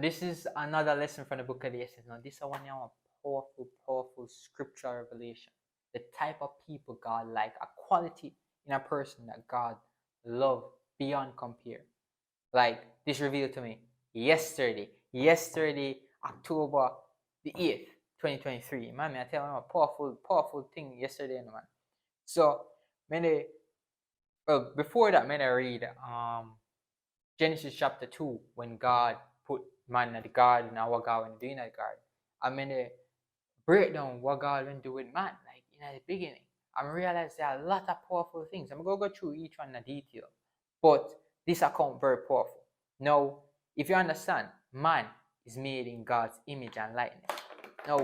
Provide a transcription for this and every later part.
this is another lesson from the book of the Essence. Now, this is one of powerful, powerful scriptural revelation. The type of people God like, a quality in a person that God love beyond compare. Like this revealed to me yesterday, October the 8th, 2023. Man, I tell you a powerful, powerful thing yesterday, man. So, before that, I read Genesis chapter 2, when God put man in the garden and what God went doing in the garden. I'm going to break down what God went do with man, like in the beginning. I realize there are a lot of powerful things. I'm going to go through each one in detail. But this account very powerful. Now, if you understand, man is made in God's image and likeness. Now,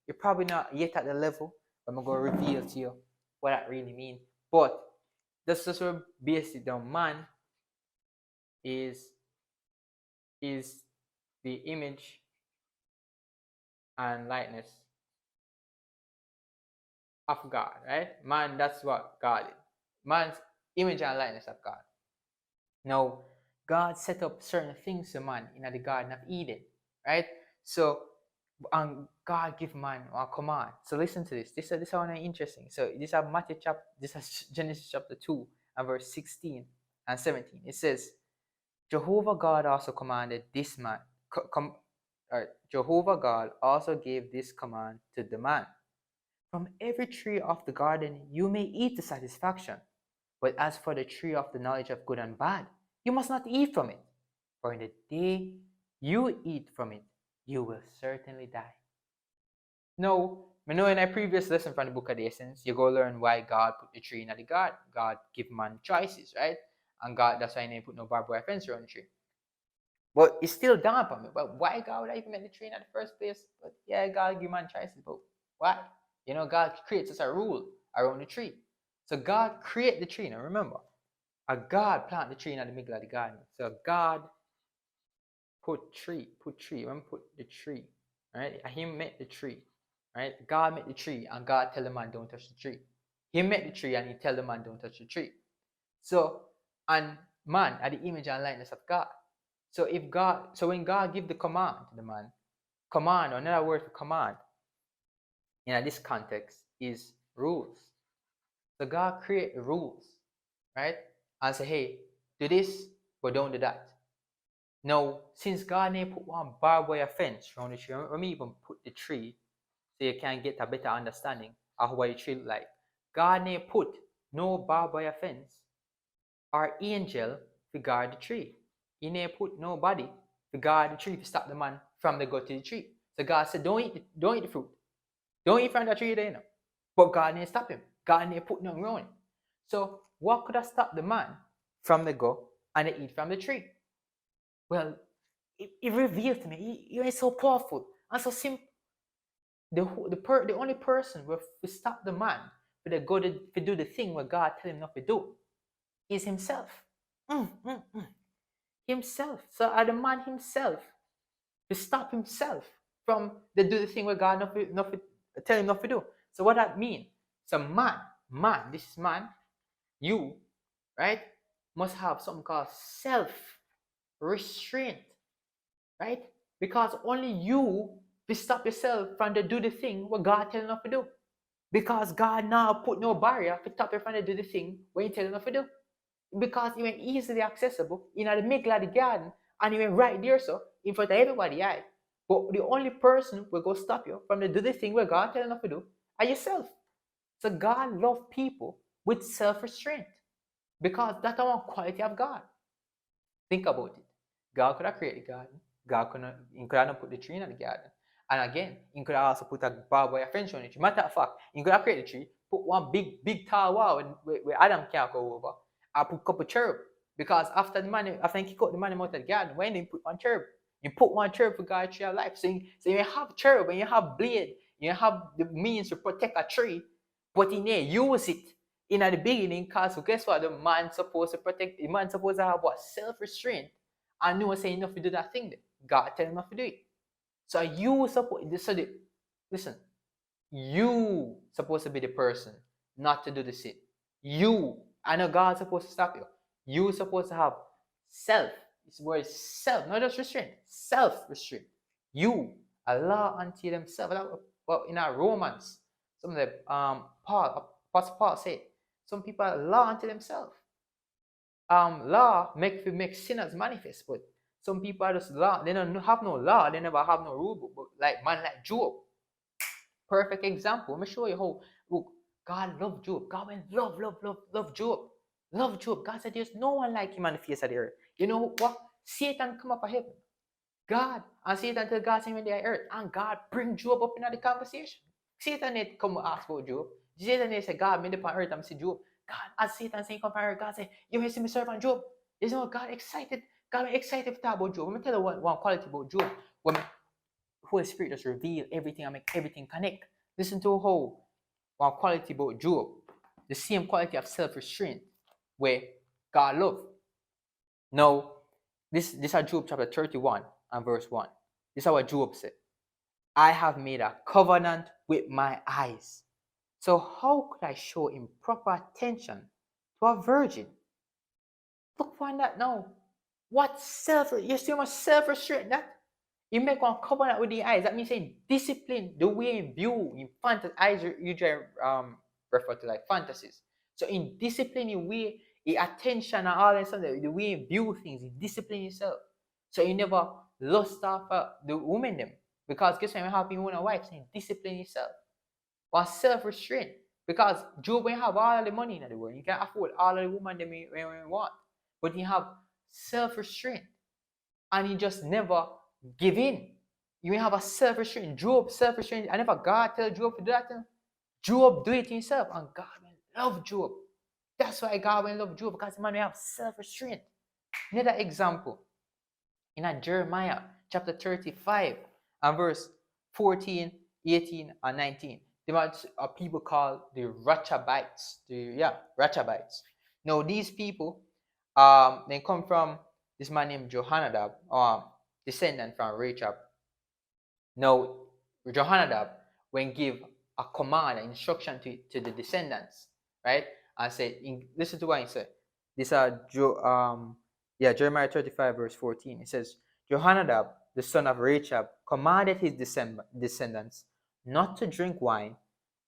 you're probably not yet at the level, but I'm going to reveal to you what that really means. But that's just where basically the man is the image and likeness of God, right? Man, that's what God is. Man's image and likeness of God. Now, God set up certain things to man in the Garden of Eden, right? So, God give man a command. So listen to this. This is one interesting. So this is this is Genesis chapter 2 and verse 16 and 17. It says, Jehovah God also commanded this man. Jehovah God also gave this command to the man. From every tree of the garden you may eat to satisfaction, but as for the tree of the knowledge of good and bad, you must not eat from it. For in the day you eat from it, you will certainly die. Now, we know in a previous lesson from the book of the Essence, you go learn why God put the tree in the garden. God give man choices, right? And God, that's why he didn't put no barbed wire fence around the tree. But it's still dawned upon me. But why God would I even make the tree in the first place? But yeah, God give man choices, but why? You know, God creates us a rule around the tree. So God create the tree. Now remember, a God plant the tree in the middle of the garden. So God put the tree, right? He made the tree, right? God made the tree, and God tell the man don't touch the tree. He made the tree, and he tell the man don't touch the tree. So, and man are the image and likeness of God. So when God give the command to the man, command, or another word for command, in this context is rules. So God create rules, right? And say, hey, do this, but don't do that. Now, since God may put one barbed wire fence around the tree, let me even put the tree so you can get a better understanding of what the tree look like. God may put no barbed wire fence or angel to guard the tree. He may put nobody to guard the tree to stop the man from the go to the tree. So God said, don't eat the fruit. Don't eat from the tree there, you know. But God didn't stop him. God didn't put nothing wrong. So what could have stopped the man from the go and they eat from the tree? Well, it revealed to me. It is so powerful and so simple. The only person who will stop the man to go to do the thing what God tell him not to do is himself. Himself. So the man himself to stop himself from do the thing where God not tell him not to do. So what that mean? So man, this is man, you, right, must have something called self-restraint, right? Because only you will stop yourself from to do the thing what God tell you not to do. Because God now put no barrier to stop you from to do the thing what he tell you not to do. Because it went easily accessible in the middle of the garden, and it went right there, so in front of everybody, eye. But the only person will go stop you from to do the thing where God tell you not to do are yourself. So God love people with self-restraint, because that's one quality of God. Think about it. God could have created the garden. God could have put the tree in the garden. And again, he could have also put a barbed wire fence on the tree. Matter of fact, he could have created the tree, put one big tall wall where Adam can't go over, and put a couple cherub. Because after he kicked out the man out of the garden, when he put one cherub, you put one cherub for God's tree of life. So you have cherub and you have blade, you have the means to protect a tree, but in there, use it in the beginning, because guess what? The man supposed to have what? Self-restraint, and no one saying enough to do that thing. God tell him not to do it. So you listen, you supposed to be the person not to do the sin. I know God's supposed to stop you. You supposed to have word self, not just restraint, self-restraint. You, a law unto themselves. Well, in our Romans, some of the Apostle Paul said, some people are law unto themselves. Law make sinners manifest, but some people are just law. They don't have no law. They never have no rule book. But like Job, perfect example. Let me show you how. Look, God loved Job. God went love Job. Love Job. God said there's no one like him on the face of the earth. You know what? Satan come up of heaven. God and Satan tell God saying when they are earth, and God bring Job up in the conversation. Satan need come ask about Job. Satan need say, God, me upon earth, I'm see Job. God, as Satan saying come from earth, God say, you see me servant Job. You know God excited. God excited to talk about Job. Let me tell you one quality about Job. When Holy Spirit just reveal everything and make everything connect. Listen to how one quality about Job, the same quality of self-restraint where God love. Now, this is Job chapter 31 and verse 1. This is what Job said. I have made a covenant with my eyes. So how could I show improper attention to a virgin? Look for that now. What you see how much self-restraint that? You make one covenant with the eyes. That means saying discipline the way you view in fantasy. Eyes usually refer to like fantasies. So in disciplining way, your attention and all that stuff, the way you view things, you discipline yourself. So you never lust after the woman them. Because guess what? You have your own wife saying discipline yourself. Or self-restraint. Because Job when you have all the money in the world, you can afford all of the women them you want. But you have self-restraint. And you just never give in. You have a self-restraint. Job self-restraint. I never God tell Job to do that. Job do it himself. And God will love Job. That's why God will love Job. Because the man will have self-restraint. Another example. In Jeremiah chapter 35 and verse 14, 18, and 19. There are people called the Rechabites. Rechabites. Now these people, they come from this man named Jehonadab, descendant from Rechab. Now, Jehonadab, when give a command, an instruction to the descendants, right? And said, listen to what he said. This Jeremiah 35 verse 14. It says, Jehonadab, the son of Rechab, commanded his descendants not to drink wine,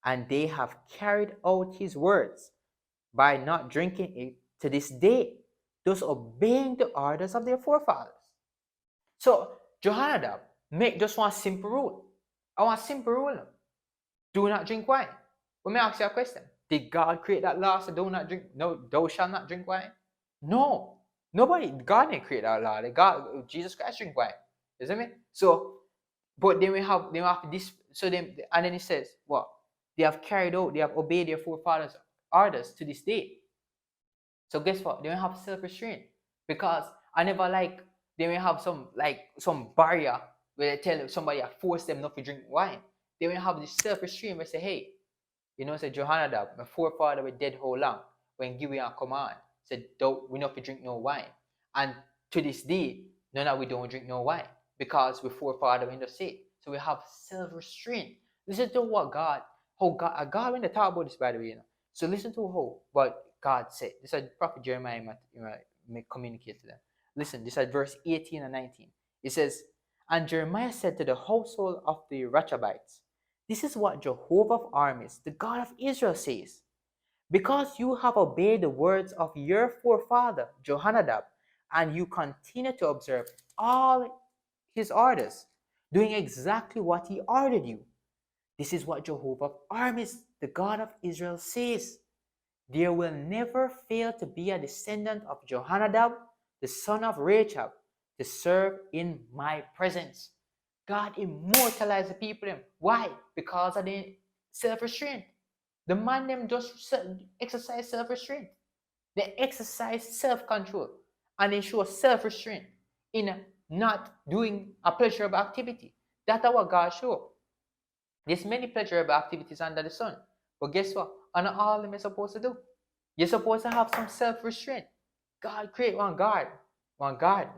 and they have carried out his words by not drinking it to this day, thus obeying the orders of their forefathers. So Jehonadab make just one simple rule. I want a simple rule. Do not drink wine. Let me ask you a question. Did God create that law so do not drink? No, thou shalt not drink wine? No. Nobody, God didn't create that law. God, Jesus Christ drink wine. You see me? So, but then we have this, so then, and then it says, what? They have carried out, they have obeyed their forefathers' orders to this day. So guess what? They don't have self-restraint. Because I never they may have some barrier where they tell somebody I force them not to drink wine. They will have this self-restraint where they say, hey, say Jehonadab, my forefather was dead how long? When give you a command, said we not to drink no wine. And to this day, none of we don't drink no wine. Because we forefather in the say. So we have self-restraint. Listen to what God when they talk about this, by the way, So listen to what God said. This is Prophet Jeremiah may communicate to them. Listen, this is verse 18 and 19. It says, and Jeremiah said to the household of the Rechabites, this is what Jehovah of armies, the God of Israel, says. Because you have obeyed the words of your forefather, Jehonadab, and you continue to observe all his orders, doing exactly what he ordered you. This is what Jehovah of armies, the God of Israel, says. There will never fail to be a descendant of Jehonadab, the son of Rechab, to serve in my presence. God immortalized the people. Why? Because of the self-restraint. The man them just exercise self-restraint. They exercise self-control. And they show self-restraint in not doing a pleasurable activity. That's what God showed. There's many pleasurable activities under the sun. But guess what? And all of them are supposed to do. You're supposed to have some self-restraint. God create one garden,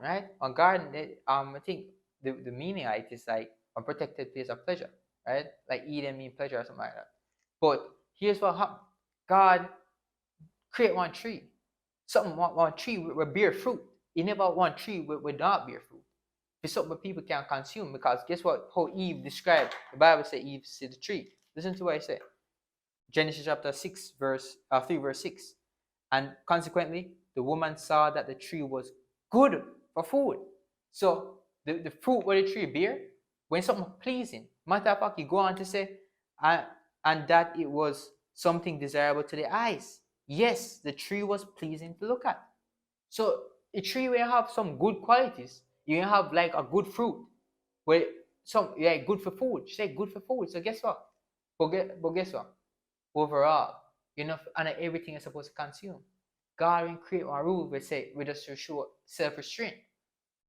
right? One garden, I think the meaning of it is like a protected place of pleasure, right? Like Eden mean pleasure or something like that. But here's what happened. God create one tree. One tree will bear fruit. He never want tree would not bear fruit. It's something people can consume because guess what? How Eve described, the Bible says Eve see the tree. Listen to what I say. Genesis chapter 6, verse 3, verse 6. And consequently, the woman saw that the tree was good for food. So the fruit where the tree bear, when something pleasing, matter of fact, you go on to say, and that it was something desirable to the eyes. Yes, the tree was pleasing to look at. So a tree will have some good qualities. You can have like a good fruit, where some good for food. She said good for food. So guess what? But guess what? Overall, and everything is supposed to consume. God didn't create one rule we say we just show self-restraint.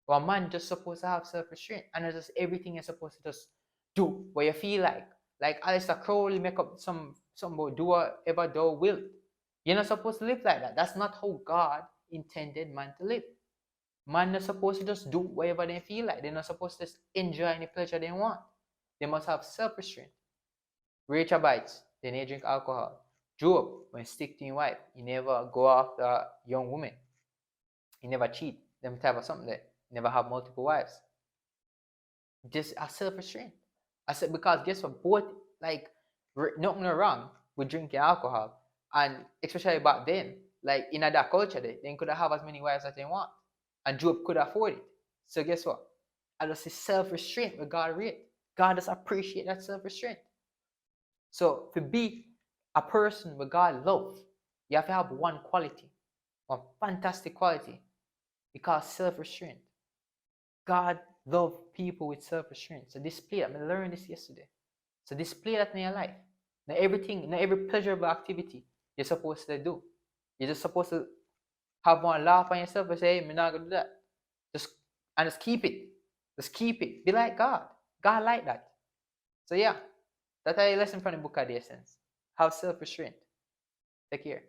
One man just supposed to have self-restraint, and it's just everything is supposed to just do what you feel like. Like Aleister Crowley make up some about do whatever thou wilt. You're not supposed to live like that. That's not how God intended man to live. Man is supposed to just do whatever they feel like. They're not supposed to just enjoy any pleasure they want. They must have self-restraint. Rechabites, they never drink alcohol. Job, when stick to his wife, he never go after a young woman. He never cheat. Them type of something there. He never have multiple wives. Just a self-restraint. I said because guess what? Both like nothing wrong with drinking alcohol, and especially back then, like in that culture, they could have as many wives as they want, and Job could afford it. So guess what? I just say self-restraint with God rate. God does appreciate that self-restraint. So to be a person with God love, you have to have one quality, one fantastic quality, because self-restraint. God love people with self-restraint. So display that. I learned this yesterday. So display that in your life. Not everything, not every pleasurable activity you're supposed to do. You're just supposed to have one laugh on yourself and say, hey, I'm not gonna do that. Just keep it. Just keep it. Be like God. God like that. So yeah, that's a lesson from the book of the essence. Have self-restraint. Take care.